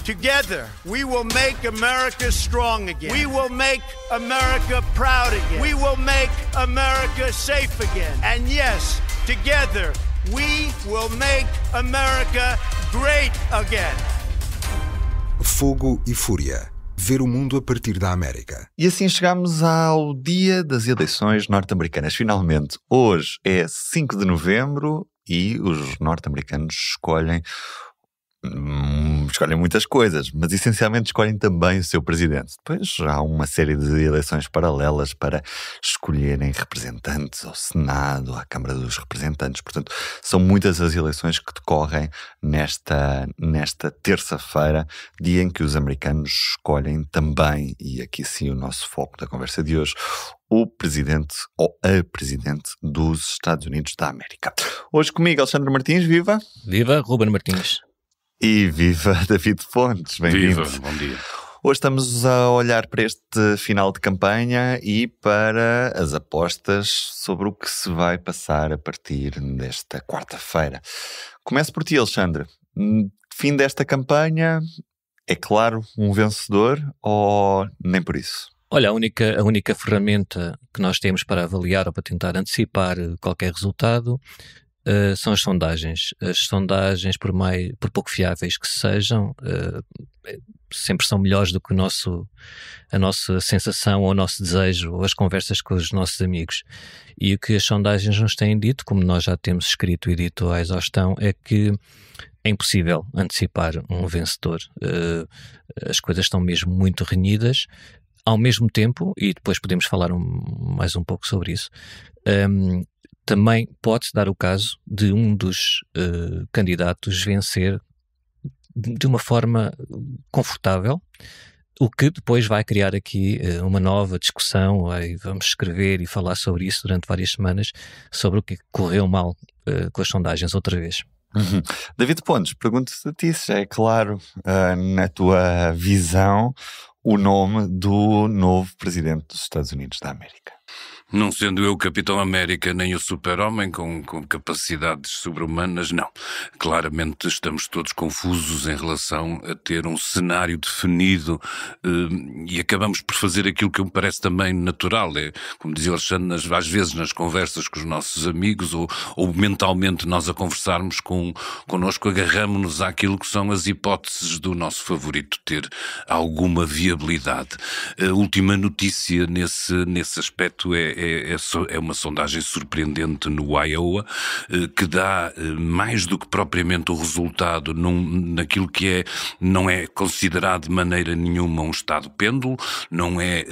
Together, we will make America strong again. We will make America proud again. We will make America safe again. And yes, together, we will make America great again. Fogo e Fúria. Ver o mundo a partir da América. E assim chegamos ao dia das eleições norte-americanas. Finalmente, hoje é 5 de novembro e os norte-americanos escolhem muitas coisas, mas essencialmente escolhem também o seu presidente. Depois há uma série de eleições paralelas para escolherem representantes ao Senado, à Câmara dos Representantes. Portanto, são muitas as eleições que decorrem nesta terça-feira, dia em que os americanos escolhem também, e aqui sim o nosso foco da conversa de hoje, o presidente ou a presidente dos Estados Unidos da América. Hoje comigo, Alexandre Martins, viva! Viva, Ruben Martins! E viva David Fontes, bem-vindo. Viva, bom dia. Hoje estamos a olhar para este final de campanha e para as apostas sobre o que se vai passar a partir desta quarta-feira. Começo por ti, Alexandre. Fim desta campanha, é claro, um vencedor ou nem por isso? Olha, a única ferramenta que nós temos para avaliar ou para tentar antecipar qualquer resultado são as sondagens. As sondagens, por pouco fiáveis que sejam, sempre são melhores do que a nossa sensação ou o nosso desejo ou as conversas com os nossos amigos. E o que as sondagens nos têm dito, como nós já temos escrito e dito à exaustão, é que é impossível antecipar um vencedor. As coisas estão mesmo muito renhidas. Ao mesmo tempo, e depois podemos falar mais um pouco sobre isso, também pode-se dar o caso de um dos candidatos vencer de uma forma confortável, o que depois vai criar aqui uma nova discussão. Vamos escrever e falar sobre isso durante várias semanas, sobre o que correu mal com as sondagens outra vez. David Pontes, pergunto-te a ti se já é claro na tua visão o nome do novo presidente dos Estados Unidos da América. Não sendo eu o Capitão América nem o super-homem com capacidades sobre-humanas, não. Claramente estamos todos confusos em relação a ter um cenário definido e acabamos por fazer aquilo que me parece também natural. É, como dizia Alexandre, às vezes nas conversas com os nossos amigos ou mentalmente nós a conversarmos connosco, agarramos-nos àquilo que são as hipóteses do nosso favorito ter alguma viabilidade. A última notícia nesse aspecto é uma sondagem surpreendente no Iowa, que dá mais do que propriamente o resultado naquilo que não é considerado de maneira nenhuma um estado pêndulo, não é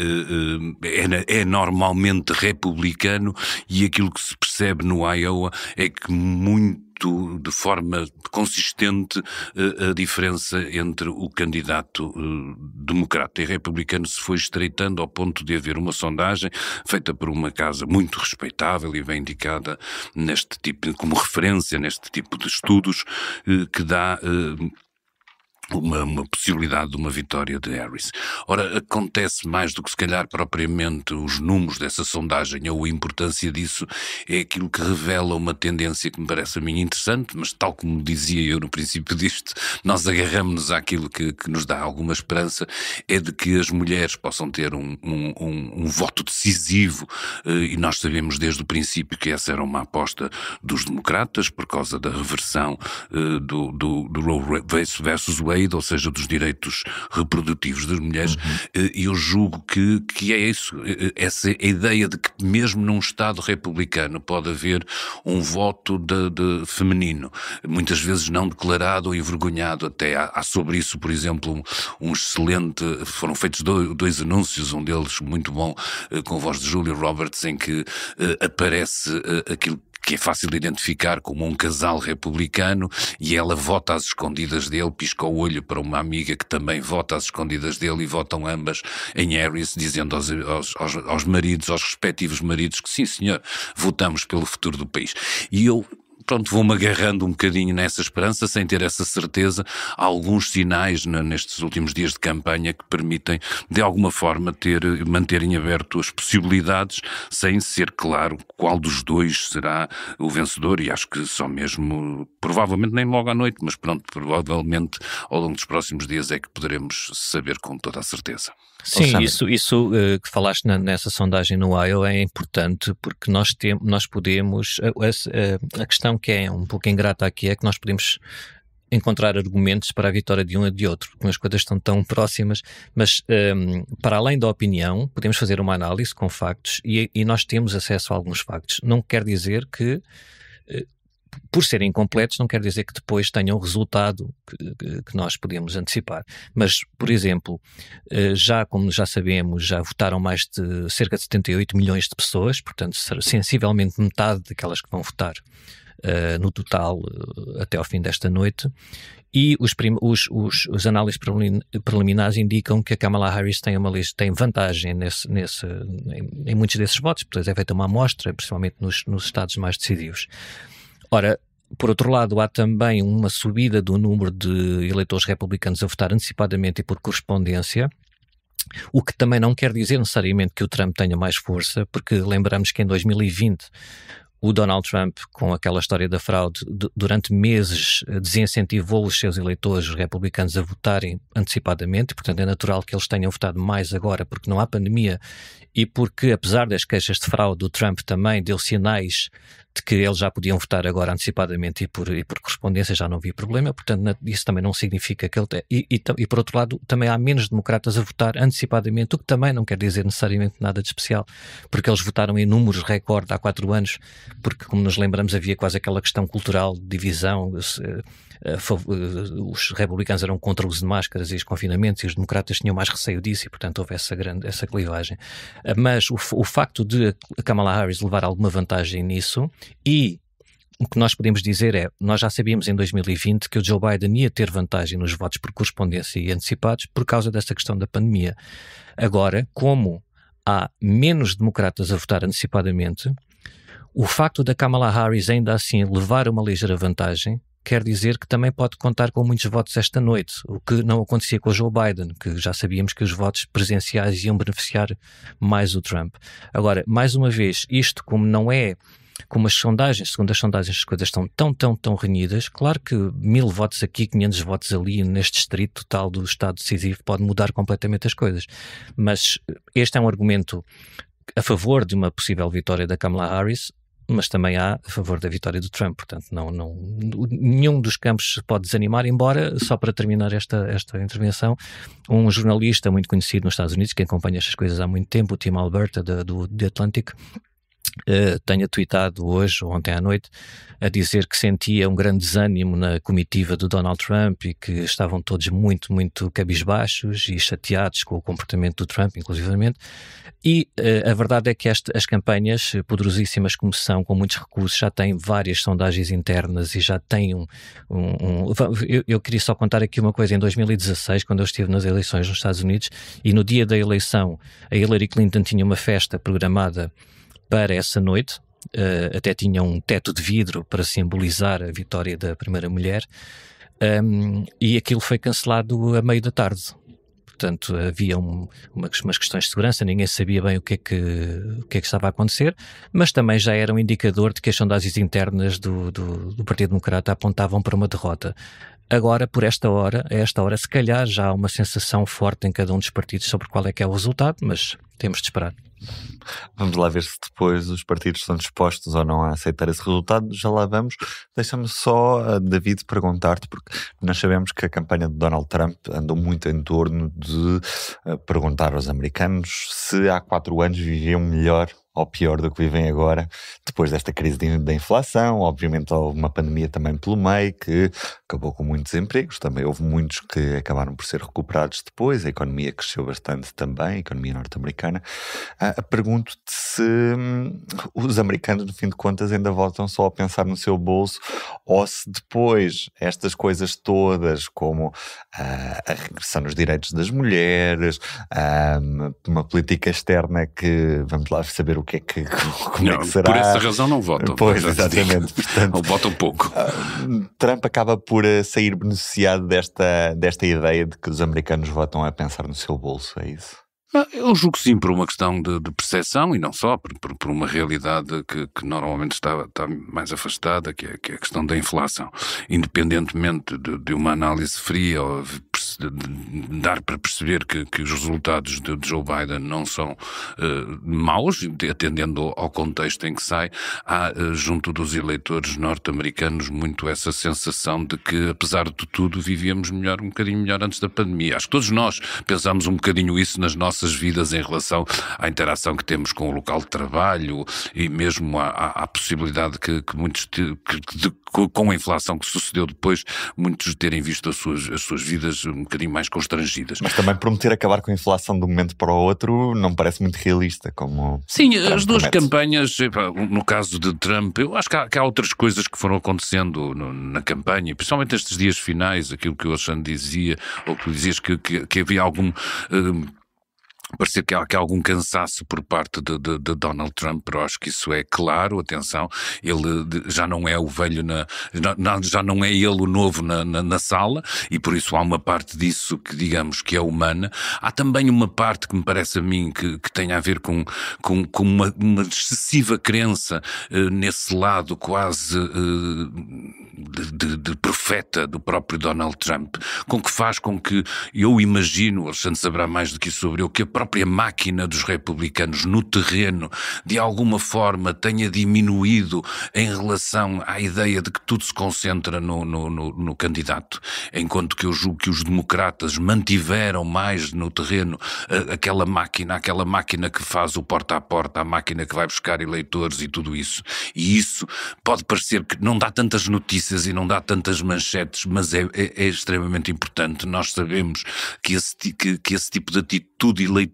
normalmente republicano, e aquilo que se percebe no Iowa é que de forma consistente a diferença entre o candidato democrata e republicano se foi estreitando ao ponto de haver uma sondagem feita por uma casa muito respeitável e bem indicada como referência neste tipo de estudos, que dá uma possibilidade de uma vitória de Harris. Ora, acontece mais do que se calhar propriamente os números dessa sondagem ou a importância disso, é aquilo que revela uma tendência que me parece a mim interessante, mas tal como dizia eu no princípio disto, nós agarramos-nos àquilo que nos dá alguma esperança, é de que as mulheres possam ter um voto decisivo, e nós sabemos desde o princípio que essa era uma aposta dos democratas por causa da reversão do Roe versus Wade, ou seja, dos direitos reprodutivos das mulheres. E eu julgo que é isso, essa ideia de que mesmo num Estado republicano pode haver um voto de feminino, muitas vezes não declarado ou envergonhado até. Há sobre isso, por exemplo, um excelente, foram feitos dois anúncios, um deles muito bom, com a voz de Julia Roberts, em que aparece aquilo que é fácil de identificar como um casal republicano, e ela vota às escondidas dele, pisca o olho para uma amiga que também vota às escondidas dele, e votam ambas em Harris, dizendo aos maridos, aos respectivos maridos, que sim senhor, votamos pelo futuro do país. E eu pronto, vou-me agarrando um bocadinho nessa esperança, sem ter essa certeza. Há alguns sinais nestes últimos dias de campanha que permitem, de alguma forma, manterem aberto as possibilidades, sem ser claro qual dos dois será o vencedor, e acho que só mesmo, provavelmente nem logo à noite, mas pronto, provavelmente ao longo dos próximos dias é que poderemos saber com toda a certeza. Sim, isso que falaste nessa sondagem no Iowa é importante, porque nós podemos, a questão que é um pouco ingrata aqui é que nós podemos encontrar argumentos para a vitória de um e de outro, porque as coisas estão tão próximas, mas para além da opinião, podemos fazer uma análise com factos e nós temos acesso a alguns factos. Não quer dizer que, por serem incompletos, não quer dizer que depois tenham o resultado que nós podemos antecipar. Mas, por exemplo, como já sabemos, já votaram mais de cerca de 78 milhões de pessoas, portanto, sensivelmente metade daquelas que vão votar no total até ao fim desta noite, e os análises preliminares indicam que a Kamala Harris tem vantagem em muitos desses votos, porque é feita uma amostra, principalmente nos estados mais decisivos. Ora, por outro lado, há também uma subida do número de eleitores republicanos a votar antecipadamente e por correspondência, o que também não quer dizer necessariamente que o Trump tenha mais força, porque lembramos que em 2020 o Donald Trump, com aquela história da fraude, durante meses desincentivou os seus eleitores republicanos a votarem antecipadamente, portanto é natural que eles tenham votado mais agora, porque não há pandemia e porque, apesar das queixas de fraude, o Trump também deu sinais de que eles já podiam votar agora antecipadamente e por correspondência, já não havia problema, portanto isso também não significa que ele... E por outro lado, também há menos democratas a votar antecipadamente, o que também não quer dizer necessariamente nada de especial, porque eles votaram em números recorde há 4 anos, porque, como nos lembramos, havia quase aquela questão cultural de divisão. Os republicanos eram contra o uso de máscaras e os confinamentos, e os democratas tinham mais receio disso, e portanto houve essa clivagem. Mas o facto de a Kamala Harris levar alguma vantagem nisso, e o que nós podemos dizer é, nós já sabíamos em 2020 que o Joe Biden ia ter vantagem nos votos por correspondência e antecipados por causa dessa questão da pandemia. Agora, como há menos democratas a votar antecipadamente, o facto da Kamala Harris ainda assim levar uma ligeira vantagem quer dizer que também pode contar com muitos votos esta noite, o que não acontecia com o Joe Biden, que já sabíamos que os votos presenciais iam beneficiar mais o Trump. Agora, mais uma vez, isto como não é, como as sondagens, segundo as sondagens, as coisas estão tão renhidas, claro que 1000 votos aqui, 500 votos ali, neste distrito total do Estado decisivo, pode mudar completamente as coisas. Mas este é um argumento a favor de uma possível vitória da Kamala Harris, mas também há a favor da vitória do Trump, portanto nenhum dos campos se pode desanimar, embora, só para terminar esta intervenção, um jornalista muito conhecido nos Estados Unidos, que acompanha estas coisas há muito tempo, o Tim Alberta, do The Atlantic, tenha tweetado hoje ou ontem à noite a dizer que sentia um grande desânimo na comitiva do Donald Trump e que estavam todos muito cabisbaixos e chateados com o comportamento do Trump, inclusivamente. E a verdade é que as campanhas, poderosíssimas como são, com muitos recursos, já têm várias sondagens internas e já têm eu queria só contar aqui uma coisa. Em 2016, quando eu estive nas eleições nos Estados Unidos, e no dia da eleição a Hillary Clinton tinha uma festa programada para essa noite, até tinha um teto de vidro para simbolizar a vitória da primeira mulher, e aquilo foi cancelado a meio da tarde. Portanto, havia umas questões de segurança, ninguém sabia bem o que é que estava a acontecer, mas também já era um indicador de que as sondagens internas do Partido Democrata apontavam para uma derrota. Agora, a esta hora, se calhar já há uma sensação forte em cada um dos partidos sobre qual é que é o resultado, mas temos de esperar. Vamos lá ver se depois os partidos estão dispostos ou não a aceitar esse resultado. Já lá vamos. Deixa-me só, David, perguntar-te, porque nós sabemos que a campanha de Donald Trump andou muito em torno de perguntar aos americanos se há 4 anos viviam melhor ou pior do que vivem agora, depois desta crise da inflação. Obviamente houve uma pandemia também pelo meio que acabou com muitos empregos, também houve muitos que acabaram por ser recuperados depois, a economia cresceu bastante também, a economia norte-americana. Pergunto-te se os americanos, no fim de contas, ainda voltam só a pensar no seu bolso, ou se depois estas coisas todas, como a regressão dos direitos das mulheres, uma política externa que, vamos lá saber o que é que, como é que será. Por essa razão não votam. Pois, exatamente. Portanto, ou votam pouco. Trump acaba por sair beneficiado desta ideia de que os americanos votam a pensar no seu bolso, é isso? Eu julgo sim, por uma questão de percepção, e não só, por uma realidade que normalmente está mais afastada, que é a questão da inflação. Independentemente de uma análise fria ou de dar para perceber que os resultados de Joe Biden não são maus, atendendo ao contexto em que sai, há junto dos eleitores norte-americanos muito essa sensação de que, apesar de tudo, vivíamos um bocadinho melhor antes da pandemia. Acho que todos nós pensamos um bocadinho isso nas nossas vidas em relação à interação que temos com o local de trabalho e mesmo à possibilidade que muitos, com a inflação que sucedeu depois, muitos terem visto as suas vidas um bocadinho mais constrangidas. Mas também prometer acabar com a inflação de um momento para o outro não parece muito realista, como... Sim, Trump as duas promete. campanhas, no caso de Trump, eu acho que há outras coisas que foram acontecendo na campanha, principalmente estes dias finais, aquilo que o Alexandre dizia, ou que tu dizias que havia algum... Parecia que há algum cansaço por parte de Donald Trump, eu acho que isso é claro, atenção, ele já não é o velho, já não é ele o novo na sala, e por isso há uma parte disso que digamos que é humana. Há também uma parte que me parece a mim que tem a ver com uma excessiva crença nesse lado quase de profeta do próprio Donald Trump, com que faz com que, eu imagino, Alexandre saberá mais do que isso sobre eu, que a própria máquina dos republicanos no terreno, de alguma forma, tenha diminuído em relação à ideia de que tudo se concentra no candidato, enquanto que eu julgo que os democratas mantiveram mais no terreno aquela máquina que faz o porta a porta, a máquina que vai buscar eleitores e tudo isso. E isso pode parecer que não dá tantas notícias e não dá tantas manchetes, mas é extremamente importante. Nós sabemos que esse tipo de atitude eleitoral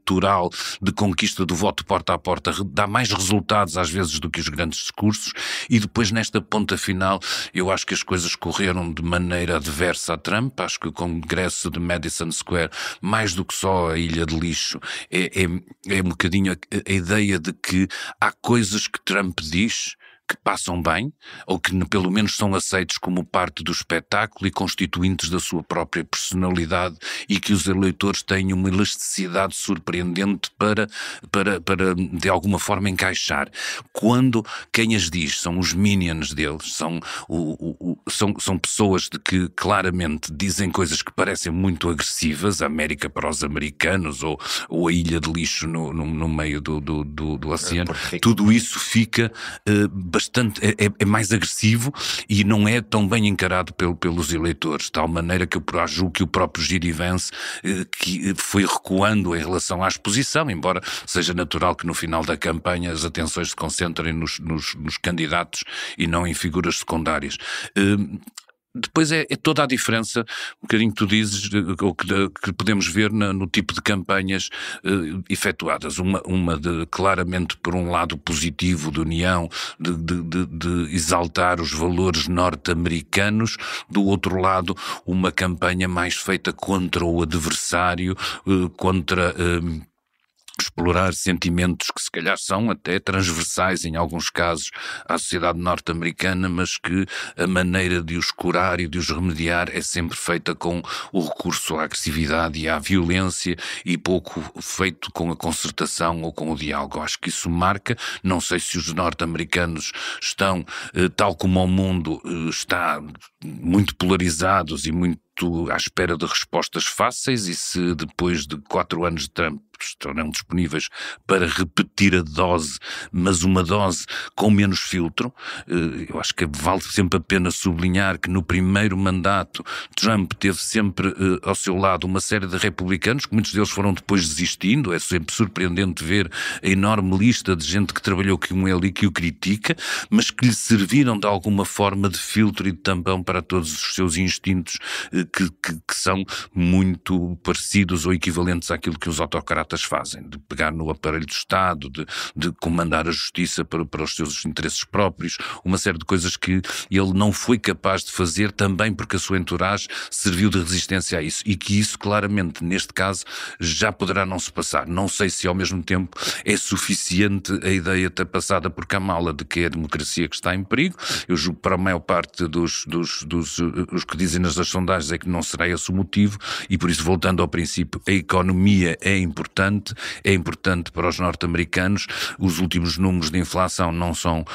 de conquista do voto porta a porta dá mais resultados às vezes do que os grandes discursos, e depois nesta ponta final eu acho que as coisas correram de maneira adversa a Trump. Acho que o congresso de Madison Square, mais do que só a ilha de lixo, é um bocadinho a ideia de que há coisas que Trump diz que passam bem, ou que pelo menos são aceitos como parte do espetáculo e constituintes da sua própria personalidade, e que os eleitores têm uma elasticidade surpreendente para de alguma forma encaixar. Quando quem as diz são os minions deles, são pessoas de que claramente dizem coisas que parecem muito agressivas, a América para os americanos, ou a ilha de lixo no meio do oceano, tudo isso fica bastante, é mais agressivo e não é tão bem encarado pelos eleitores, de tal maneira que eu julgo que o próprio J.D. Vance que foi recuando em relação à exposição, embora seja natural que no final da campanha as atenções se concentrem nos candidatos e não em figuras secundárias. Depois é toda a diferença, um bocadinho que tu dizes, que podemos ver no tipo de campanhas efetuadas. Uma de claramente, por um lado, positivo, de união, de exaltar os valores norte-americanos. Do outro lado, uma campanha mais feita contra o adversário, contra... explorar sentimentos que se calhar são até transversais em alguns casos à sociedade norte-americana, mas que a maneira de os curar e de os remediar é sempre feita com o recurso à agressividade e à violência, e pouco feito com a concertação ou com o diálogo. Acho que isso marca. Não sei se os norte-americanos estão, tal como o mundo está, muito polarizados e muito à espera de respostas fáceis, e se depois de 4 anos de Trump estarão disponíveis para repetir a dose, mas uma dose com menos filtro. Eu acho que vale sempre a pena sublinhar que no primeiro mandato Trump teve sempre ao seu lado uma série de republicanos, que muitos deles foram depois desistindo. É sempre surpreendente ver a enorme lista de gente que trabalhou com ele e que o critica, mas que lhe serviram de alguma forma de filtro e de tampão para todos os seus instintos que são muito parecidos ou equivalentes àquilo que os autocratas fazem, de pegar no aparelho do Estado, de comandar a justiça para os seus interesses próprios, uma série de coisas que ele não foi capaz de fazer também porque a sua entourage serviu de resistência a isso, e que isso claramente neste caso já poderá não se passar. Não sei se ao mesmo tempo é suficiente a ideia ter passada por Kamala de que é a democracia que está em perigo. Eu julgo que para a maior parte dos que dizem nas sondagens é que não será esse o motivo, e por isso, voltando ao princípio, a economia é importante para os norte-americanos. Os últimos números de inflação não são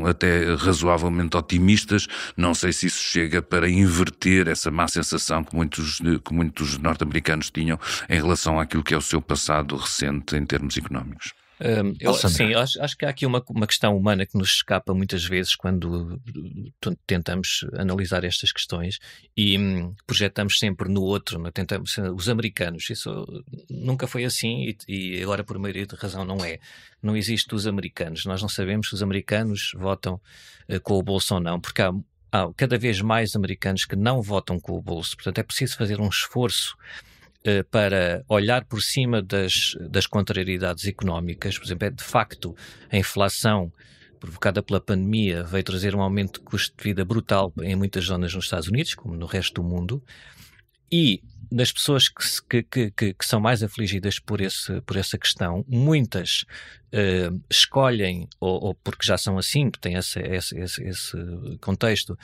até razoavelmente otimistas. Não sei se isso chega para inverter essa má sensação que muitos norte-americanos tinham em relação àquilo que é o seu passado recente em termos económicos. Sim, acho que há aqui uma questão humana que nos escapa muitas vezes quando tentamos analisar estas questões e projetamos sempre no outro, tentamos, os americanos. Isso nunca foi assim e agora por maioria de razão não é. Não existe os americanos. Nós não sabemos se os americanos votam com o bolso ou não, porque há cada vez mais americanos que não votam com o bolso. Portanto, é preciso fazer um esforço para olhar por cima das contrariedades económicas. Por exemplo, de facto, a inflação provocada pela pandemia veio trazer um aumento de custo de vida brutal em muitas zonas nos Estados Unidos, como no resto do mundo, e das pessoas que são mais afligidas por essa questão, muitas escolhem, ou porque já são assim, que têm esse contexto,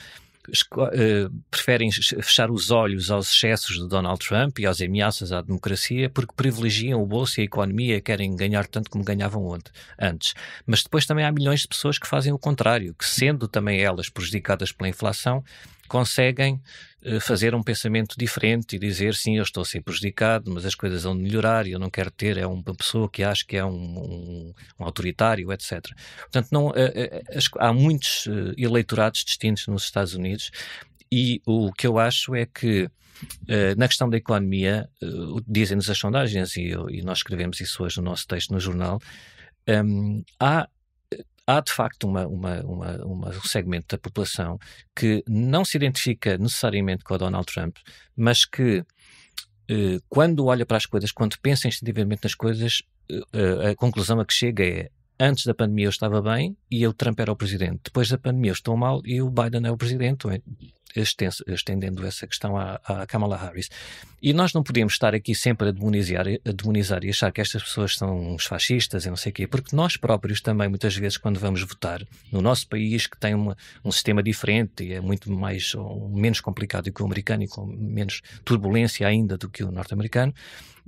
preferem fechar os olhos aos excessos de Donald Trump e às ameaças à democracia porque privilegiam o bolso e a economia, querem ganhar tanto como ganhavam antes. Mas depois também há milhões de pessoas que fazem o contrário, que sendo também elas prejudicadas pela inflação, conseguem fazer um pensamento diferente e dizer, sim, eu estou a ser prejudicado, mas as coisas vão melhorar e eu não quero ter uma pessoa que acha que é um autoritário, etc. Portanto, há muitos eleitorados distintos nos Estados Unidos e o que eu acho é que na questão da economia, dizem-nos as sondagens e nós escrevemos isso hoje no nosso texto no jornal, há de facto um segmento da população que não se identifica necessariamente com o Donald Trump, mas que quando olha para as coisas, quando pensa instintivamente nas coisas, a conclusão a que chega é: antes da pandemia eu estava bem e o Trump era o presidente. Depois da pandemia eu estou mal e o Biden é o presidente, estendendo essa questão à Kamala Harris. E nós não podemos estar aqui sempre a demonizar e achar que estas pessoas são uns fascistas e não sei o quê, porque nós próprios também, muitas vezes, quando vamos votar, no nosso país, que tem um sistema diferente e é muito mais ou menos complicado que o americano e com menos turbulência ainda do que o norte-americano,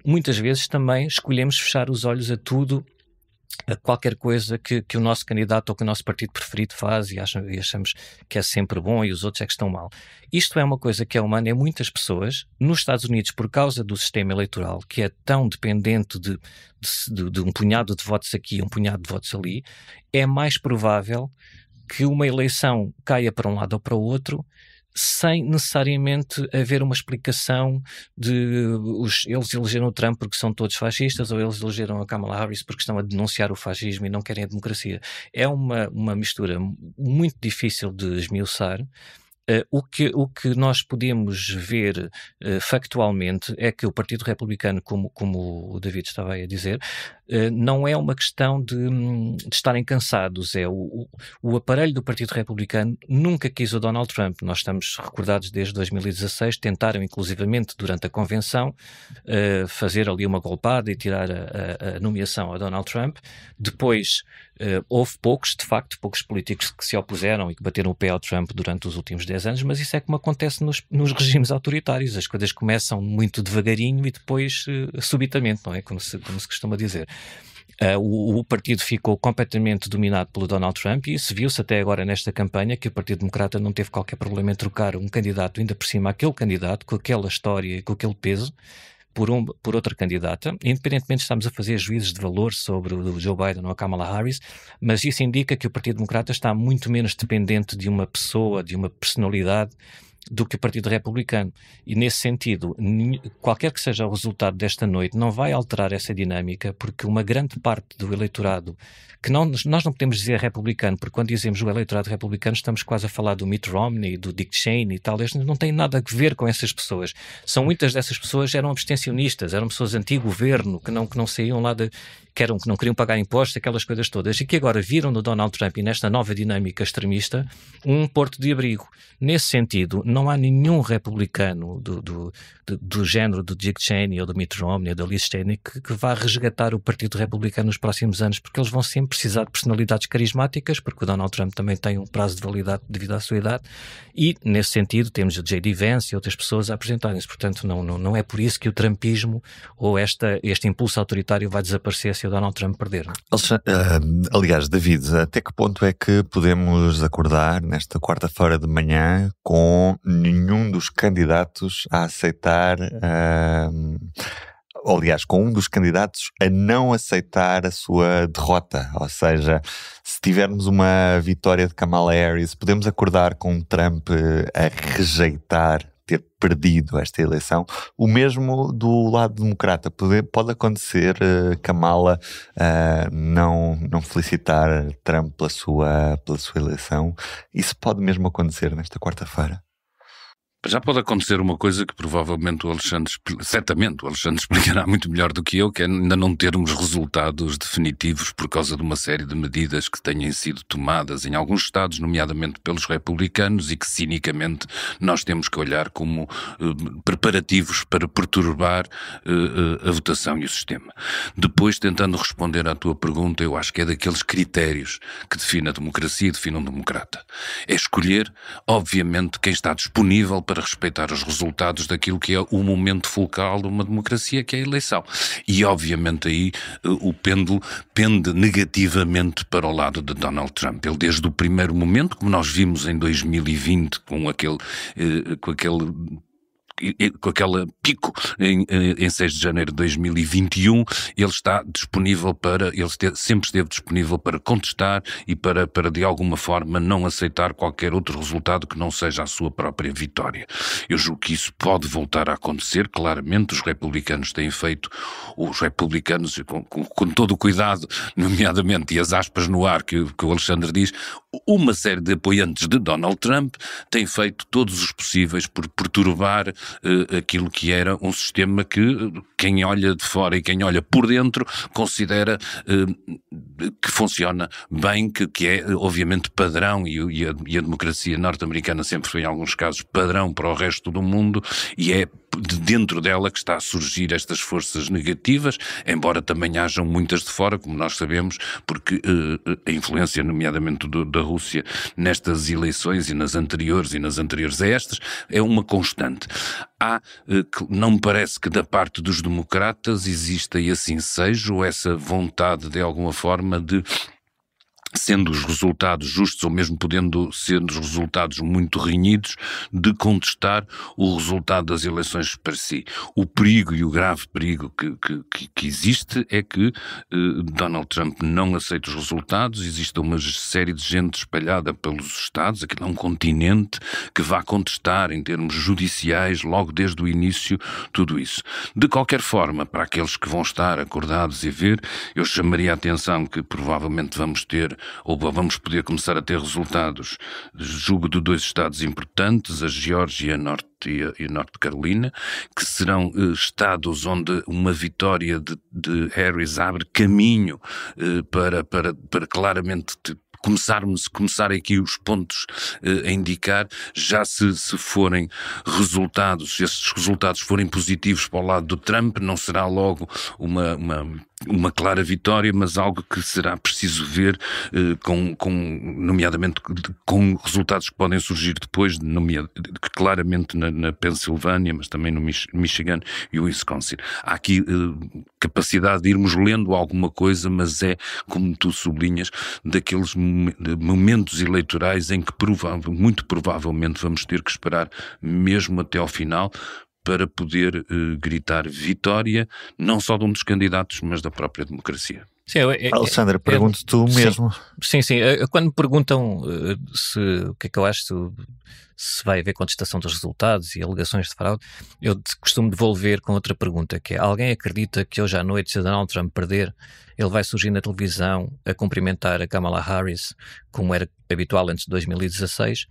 muitas vezes também escolhemos fechar os olhos a tudo, a qualquer coisa que o nosso candidato ou que o nosso partido preferido faz e achamos que é sempre bom e os outros é que estão mal. Isto é uma coisa que é humana em muitas pessoas. Nos Estados Unidos, por causa do sistema eleitoral, que é tão dependente de um punhado de votos aqui e um punhado de votos ali, é mais provável que uma eleição caia para um lado ou para o outro sem necessariamente haver uma explicação de eles elegeram o Trump porque são todos fascistas ou eles elegeram a Kamala Harris porque estão a denunciar o fascismo e não querem a democracia. É uma mistura muito difícil de esmiuçar. O que nós podemos ver factualmente é que o Partido Republicano, como o David estava aí a dizer, não é uma questão de estarem cansados. O aparelho do Partido Republicano nunca quis o Donald Trump. Nós estamos recordados desde 2016, tentaram inclusivamente durante a convenção fazer ali uma golpada e tirar a nomeação a Donald Trump. Depois houve poucos políticos que se opuseram e que bateram o pé ao Trump durante os últimos 10 anos, mas isso é como acontece nos regimes autoritários. As coisas começam muito devagarinho e depois subitamente, não é? Como se costuma dizer. O partido ficou completamente dominado pelo Donald Trump e isso viu-se até agora nesta campanha, que o Partido Democrata não teve qualquer problema em trocar um candidato, ainda por cima aquele candidato, com aquela história e com aquele peso, por outra candidata, independentemente de estarmos a fazer juízes de valor sobre o Joe Biden ou a Kamala Harris, mas isso indica que o Partido Democrata está muito menos dependente de uma pessoa, de uma personalidade, do que o Partido Republicano. E nesse sentido, qualquer que seja o resultado desta noite, não vai alterar essa dinâmica, porque uma grande parte do eleitorado, que nós não podemos dizer republicano, porque quando dizemos o eleitorado republicano estamos quase a falar do Mitt Romney, do Dick Cheney e tal, eles não têm nada a ver com essas pessoas. Muitas dessas pessoas eram abstencionistas, eram pessoas anti-governo, que não saíam lá que não queriam pagar impostos, aquelas coisas todas, e que agora viram no Donald Trump e nesta nova dinâmica extremista um porto de abrigo. Nesse sentido, não há nenhum republicano do género do Dick Cheney ou do Mitt Romney ou da Liz Cheney que vá resgatar o Partido Republicano nos próximos anos, porque eles vão sempre precisar de personalidades carismáticas, porque o Donald Trump também tem um prazo de validade devido à sua idade, e nesse sentido temos o J.D. Vance e outras pessoas a apresentarem-se. Portanto, não é por isso que o trumpismo ou este impulso autoritário vai desaparecer se o Donald Trump perder. Aliás, David, até que ponto é que podemos acordar nesta quarta-feira de manhã com nenhum dos candidatos a aceitar, aliás, com um dos candidatos a não aceitar a sua derrota? Ou seja, se tivermos uma vitória de Kamala Harris, podemos acordar com Trump a rejeitar ter perdido esta eleição? O mesmo do lado democrata. Pode acontecer Kamala não felicitar Trump pela sua eleição? Isso pode mesmo acontecer nesta quarta-feira? Já pode acontecer uma coisa que provavelmente certamente o Alexandre explicará muito melhor do que eu, que é ainda não termos resultados definitivos por causa de uma série de medidas que tenham sido tomadas em alguns estados, nomeadamente pelos republicanos, e que cinicamente nós temos que olhar como preparativos para perturbar a votação e o sistema. Depois, tentando responder à tua pergunta, eu acho que é daqueles critérios que define a democracia e define um democrata. É escolher, obviamente, quem está disponível para respeitar os resultados daquilo que é o momento fulcral de uma democracia, que é a eleição. E, obviamente, aí o pêndulo pende negativamente para o lado de Donald Trump. Ele, desde o primeiro momento, como nós vimos em 2020, com aquele pico em 6 de janeiro de 2021, ele está disponível sempre esteve disponível para contestar e para de alguma forma não aceitar qualquer outro resultado que não seja a sua própria vitória. Eu julgo que isso pode voltar a acontecer. Claramente os republicanos, com todo o cuidado, nomeadamente, e as aspas no ar que o Alexandre diz, uma série de apoiantes de Donald Trump têm feito todos os possíveis por perturbar aquilo que era um sistema que quem olha de fora e quem olha por dentro considera que funciona bem, que é obviamente padrão, e a democracia norte-americana sempre foi em alguns casos padrão para o resto do mundo, e é dentro dela que está a surgir estas forças negativas, embora também hajam muitas de fora, como nós sabemos, porque a influência, nomeadamente da Rússia, nestas eleições e nas anteriores a estas, é uma constante. Não me parece que da parte dos democratas exista, e assim seja, ou essa vontade de alguma forma de, sendo os resultados justos ou mesmo podendo ser os resultados muito renhidos, de contestar o resultado das eleições para si. O perigo e o grave perigo que existe é que Donald Trump não aceita os resultados. Existe uma série de gente espalhada pelos Estados, aquilo é um continente, que vai contestar em termos judiciais logo desde o início tudo isso. De qualquer forma, para aqueles que vão estar acordados e ver, eu chamaria a atenção que provavelmente vamos poder começar a ter resultados, julgo, de 2 estados importantes, a Geórgia e a Norte de Carolina, que serão estados onde uma vitória de Harris abre caminho para claramente começarem aqui os pontos a indicar, já se forem resultados, se esses resultados forem positivos para o lado do Trump, não será logo uma clara vitória, mas algo que será preciso ver, nomeadamente com resultados que podem surgir depois, claramente na Pensilvânia, mas também no Michigan e o Wisconsin. Há aqui capacidade de irmos lendo alguma coisa, mas é, como tu sublinhas, daqueles momentos eleitorais em que muito provavelmente vamos ter que esperar mesmo até ao final para poder gritar vitória, não só de um dos candidatos, mas da própria democracia. Sim, Alexandre, pergunto tu mesmo. Sim. Quando me perguntam o que é que eu acho, se vai haver contestação dos resultados e alegações de fraude, eu costumo devolver com outra pergunta, que é: alguém acredita que hoje à noite, se Donald Trump perder, ele vai surgir na televisão a cumprimentar a Kamala Harris, como era habitual antes de 2016,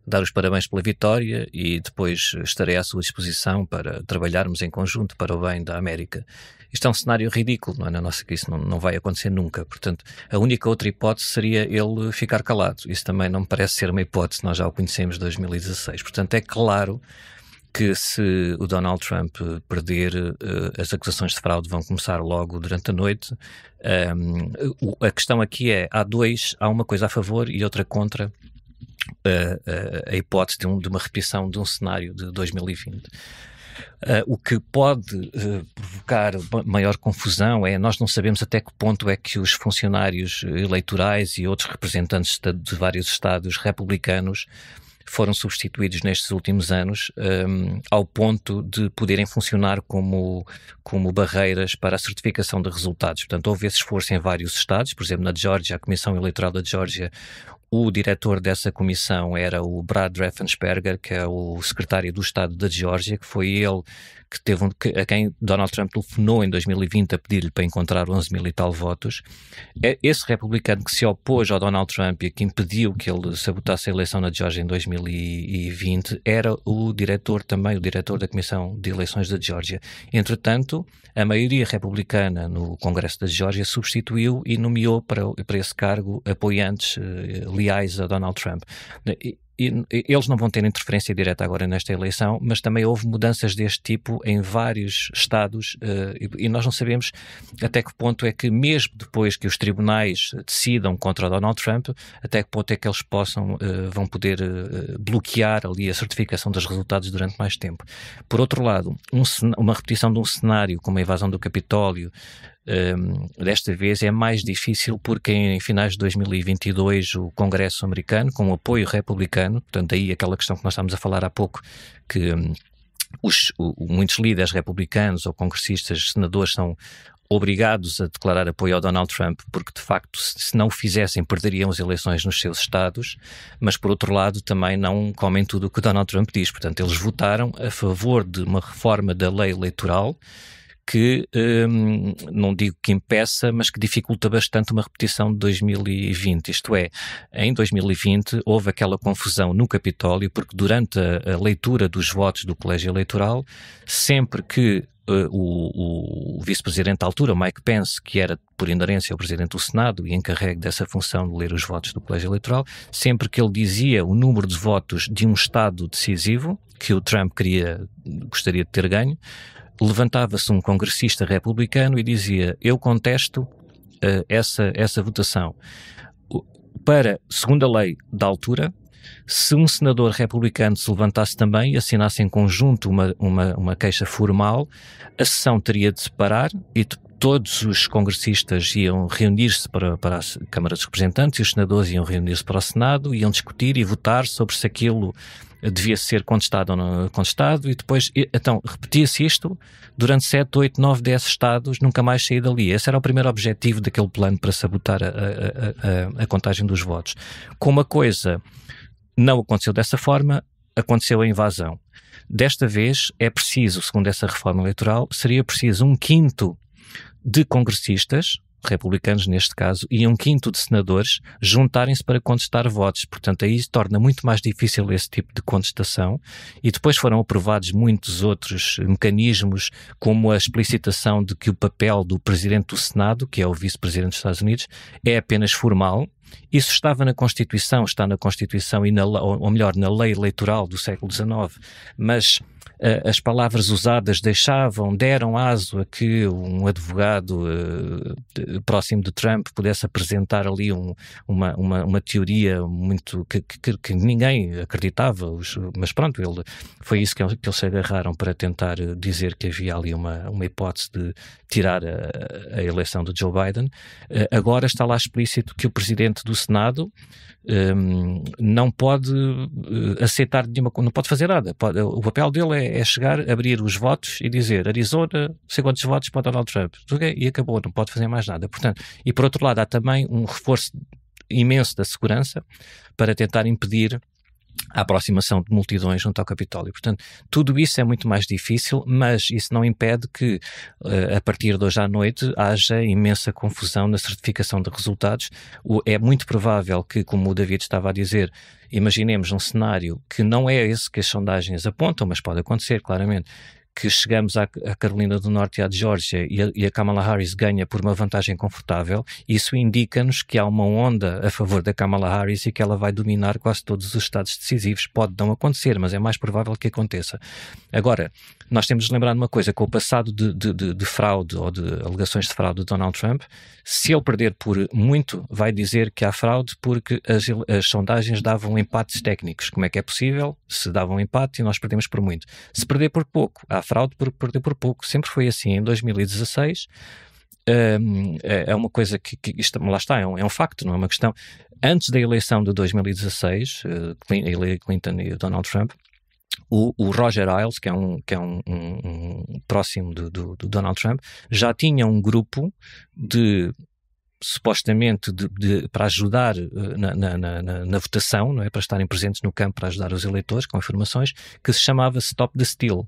dar os parabéns pela vitória e depois estarei à sua disposição para trabalharmos em conjunto para o bem da América? Isto é um cenário ridículo, não é? Na nossa, que isso não vai acontecer nunca. Portanto, a única outra hipótese seria ele ficar calado. Isso também não me parece ser uma hipótese, nós já o conhecemos em 2016. Portanto, é claro que se o Donald Trump perder, as acusações de fraude vão começar logo durante a noite. A questão aqui é, há uma coisa a favor e outra contra a hipótese de uma repetição de um cenário de 2020. O que pode provocar maior confusão é, nós não sabemos até que ponto é que os funcionários eleitorais e outros representantes de vários estados republicanos foram substituídos nestes últimos anos, ao ponto de poderem funcionar como barreiras para a certificação de resultados. Portanto, houve esse esforço em vários estados. Por exemplo, na Geórgia, a Comissão Eleitoral da Geórgia, o diretor dessa comissão era o Brad Raffensperger, que é o secretário do Estado da Geórgia, que foi ele a quem Donald Trump telefonou em 2020 a pedir-lhe para encontrar 11 mil e tal votos. Esse republicano que se opôs ao Donald Trump e que impediu que ele sabotasse a eleição na Geórgia em 2020 era o diretor da Comissão de Eleições da Geórgia. Entretanto, a maioria republicana no Congresso da Geórgia substituiu e nomeou para esse cargo apoiantes leais a Donald Trump. E eles não vão ter interferência direta agora nesta eleição, mas também houve mudanças deste tipo em vários estados e nós não sabemos até que ponto é que, mesmo depois que os tribunais decidam contra o Donald Trump, até que ponto é que eles vão poder bloquear ali a certificação dos resultados durante mais tempo. Por outro lado, uma repetição de um cenário como a invasão do Capitólio, desta vez é mais difícil porque em finais de 2022 o Congresso americano, com o apoio republicano, portanto aí aquela questão que nós estávamos a falar há pouco, que muitos líderes republicanos ou congressistas, senadores são obrigados a declarar apoio ao Donald Trump porque de facto se não o fizessem perderiam as eleições nos seus estados, mas por outro lado também não comem tudo o que o Donald Trump diz. Portanto, eles votaram a favor de uma reforma da lei eleitoral que, não digo que impeça, mas que dificulta bastante uma repetição de 2020. Isto é, em 2020 houve aquela confusão no Capitólio, porque durante a leitura dos votos do colégio eleitoral, sempre que o vice-presidente à altura, Mike Pence, que era por inerência o presidente do Senado e encarregue dessa função de ler os votos do colégio eleitoral, sempre que ele dizia o número de votos de um estado decisivo, que o Trump gostaria de ter ganho, levantava-se um congressista republicano e dizia: eu contesto essa votação. Segundo a lei da altura, se um senador republicano se levantasse também e assinasse em conjunto uma queixa formal, a sessão teria de se parar e todos os congressistas iam reunir-se para a Câmara dos Representantes e os senadores iam reunir-se para o Senado, iam discutir e votar sobre se aquilo devia ser contestado ou não contestado, e depois, então, repetia-se isto durante 7, 8, 9, 10 estados, nunca mais saía dali. Esse era o primeiro objetivo daquele plano para sabotar a contagem dos votos. Como a coisa não aconteceu dessa forma, aconteceu a invasão. Desta vez é preciso, segundo essa reforma eleitoral, seria preciso 1/5 de congressistas, republicanos neste caso, e 1/5 de senadores juntarem-se para contestar votos. Portanto, aí se torna muito mais difícil esse tipo de contestação, e depois foram aprovados muitos outros mecanismos, como a explicitação de que o papel do presidente do Senado, que é o vice-presidente dos Estados Unidos, é apenas formal. Isso estava na Constituição, está na Constituição e ou melhor, na lei eleitoral do século XIX, mas as palavras usadas deram aso a que um advogado próximo de Trump pudesse apresentar ali uma teoria muito que ninguém acreditava, mas pronto, foi isso que eles se agarraram para tentar dizer que havia ali uma hipótese de tirar a eleição de Joe Biden. Agora está lá explícito que o presidente presidente do Senado não pode aceitar não pode fazer nada. O papel dele é chegar, abrir os votos e dizer Arizona, não sei quantos votos para Donald Trump, e acabou, não pode fazer mais nada. Portanto, e por outro lado há também um reforço imenso da segurança para tentar impedir a aproximação de multidões junto ao Capitólio. Portanto, tudo isso é muito mais difícil, mas isso não impede que, a partir de hoje à noite, haja imensa confusão na certificação de resultados. É muito provável que, como o David estava a dizer, imaginemos um cenário que não é esse que as sondagens apontam, mas pode acontecer, claramente, que chegamos à Carolina do Norte e à Geórgia e a Kamala Harris ganha por uma vantagem confortável. Isso indica-nos que há uma onda a favor da Kamala Harris e que ela vai dominar quase todos os estados decisivos. Pode não acontecer, mas é mais provável que aconteça. Agora, nós temos de lembrar de uma coisa, com o passado de fraude ou de alegações de fraude de Donald Trump, se ele perder por muito, vai dizer que há fraude porque as sondagens davam empates técnicos. Como é que é possível? Se davam empate e nós perdemos por muito. Se perder por pouco, há fraude por perder por pouco. Sempre foi assim. Em 2016 é uma coisa que isto, lá está, é um facto, não é uma questão. Antes da eleição de 2016, Hillary Clinton e Donald Trump, o Roger Ailes, que é um próximo do Donald Trump, já tinha um grupo supostamente para ajudar na votação, não é? Para estarem presentes no campo para ajudar os eleitores com informações, que se chamava Stop the Steal.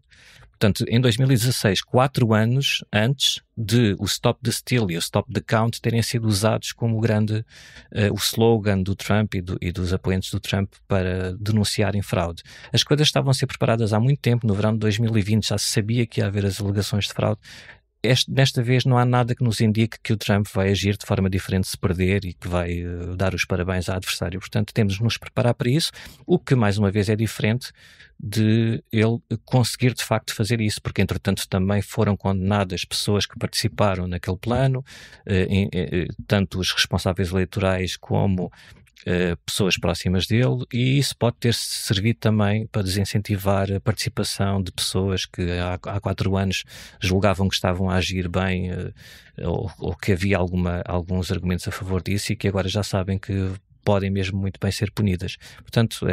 Portanto, em 2016, 4 anos antes de o Stop the Steal e o Stop the Count terem sido usados como o slogan do Trump e dos apoiantes do Trump para denunciarem fraude. As coisas estavam a ser preparadas há muito tempo. No verão de 2020 já se sabia que ia haver as alegações de fraude. Desta vez não há nada que nos indique que o Trump vai agir de forma diferente se perder e que vai dar os parabéns ao adversário. Portanto, temos de nos preparar para isso, o que mais uma vez é diferente de ele conseguir de facto fazer isso, porque entretanto também foram condenadas pessoas que participaram naquele plano, tanto os responsáveis eleitorais como pessoas próximas dele, e isso pode ter servido também para desincentivar a participação de pessoas que há 4 anos julgavam que estavam a agir bem ou que havia alguns argumentos a favor disso e que agora já sabem que podem mesmo muito bem ser punidas. Portanto,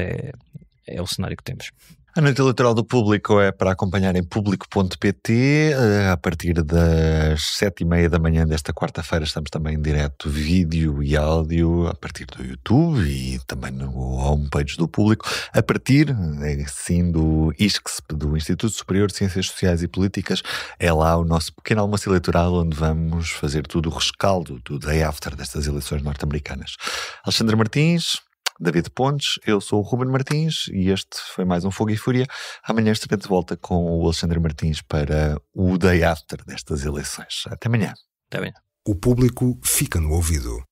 é o cenário que temos. A noite eleitoral do Público é para acompanhar em público.pt. A partir das 7h30 da manhã desta quarta-feira estamos também em direto, vídeo e áudio, a partir do YouTube e também no homepage do Público. A partir, sim, do ISCSP, do Instituto Superior de Ciências Sociais e Políticas, é lá o nosso pequeno almoço eleitoral onde vamos fazer tudo o rescaldo do day after destas eleições norte-americanas. Alexandre Martins, David Pontes, eu sou o Ruben Martins e este foi mais um Fogo e Fúria. Amanhã estarei de volta com o Alexandre Martins para o day after destas eleições. Até amanhã. Até amanhã. O Público fica no ouvido.